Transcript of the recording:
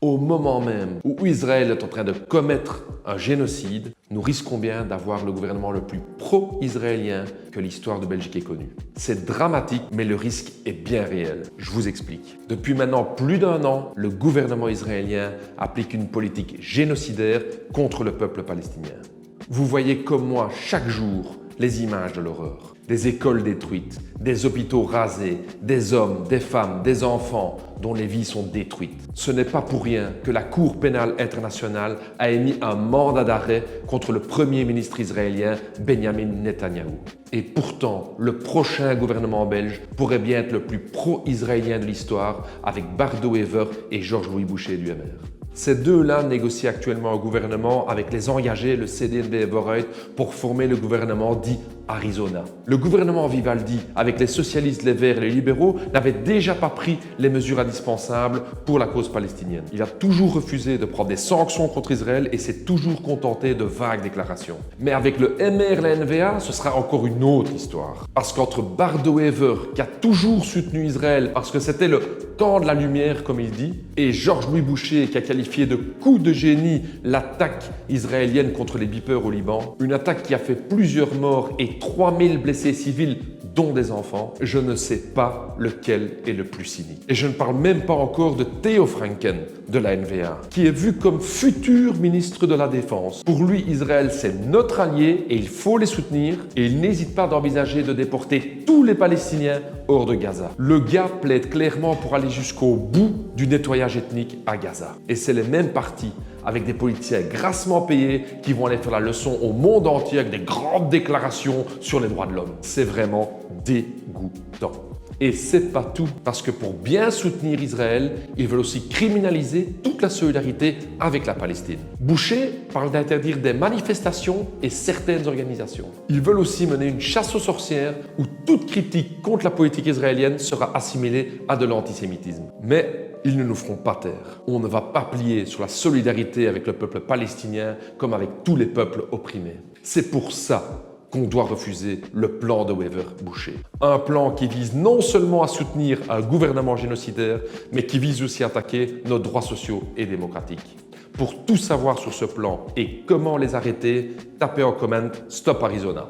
Au moment même où Israël est en train de commettre un génocide, nous risquons bien d'avoir le gouvernement le plus pro-israélien que l'histoire de Belgique ait connu. C'est dramatique, mais le risque est bien réel. Je vous explique. Depuis maintenant plus d'1 an, le gouvernement israélien applique une politique génocidaire contre le peuple palestinien. Vous voyez comme moi chaque jour les images de l'horreur. Des écoles détruites, des hôpitaux rasés, des hommes, des femmes, des enfants dont les vies sont détruites. Ce n'est pas pour rien que la Cour pénale internationale a émis un mandat d'arrêt contre le premier ministre israélien Benjamin Netanyahou. Et pourtant, le prochain gouvernement belge pourrait bien être le plus pro-israélien de l'histoire avec Bardo Wever et Georges-Louis Boucher du MR. Ces deux-là négocient actuellement un gouvernement avec les engagés, le CDNB et Vorreut, pour former le gouvernement dit Arizona. Le gouvernement Vivaldi, avec les socialistes, les Verts et les libéraux, n'avait déjà pas pris les mesures indispensables pour la cause palestinienne. Il a toujours refusé de prendre des sanctions contre Israël et s'est toujours contenté de vagues déclarations. Mais avec le MR et la NVA, ce sera encore une autre histoire. Parce qu'entre Bardo Wever, qui a toujours soutenu Israël parce que c'était le temps de la lumière, comme il dit, et Georges-Louis Boucher, qui a qualifié de coup de génie l'attaque israélienne contre les beepers au Liban, une attaque qui a fait plusieurs morts et 3000 blessés civils, dont des enfants, je ne sais pas lequel est le plus cynique. Et je ne parle même pas encore de Theo Franken de la NVA, qui est vu comme futur ministre de la Défense. Pour lui, Israël, c'est notre allié et il faut les soutenir, et il n'hésite pas d'envisager de déporter tous les Palestiniens hors de Gaza. Le gars plaide clairement pour aller jusqu'au bout du nettoyage ethnique à Gaza. Et c'est les mêmes partis, avec des politiciens grassement payés, qui vont aller faire la leçon au monde entier avec des grandes déclarations sur les droits de l'homme. C'est vraiment dégoûtant. Et c'est pas tout, parce que pour bien soutenir Israël, ils veulent aussi criminaliser toute la solidarité avec la Palestine. Boucher parle d'interdire des manifestations et certaines organisations. Ils veulent aussi mener une chasse aux sorcières où toute critique contre la politique israélienne sera assimilée à de l'antisémitisme. Mais ils ne nous feront pas taire. On ne va pas plier sur la solidarité avec le peuple palestinien comme avec tous les peuples opprimés. C'est pour ça qu'on doit refuser le plan de Wever-Boucher. Un plan qui vise non seulement à soutenir un gouvernement génocidaire, mais qui vise aussi à attaquer nos droits sociaux et démocratiques. Pour tout savoir sur ce plan et comment les arrêter, tapez en comment Stop Arizona.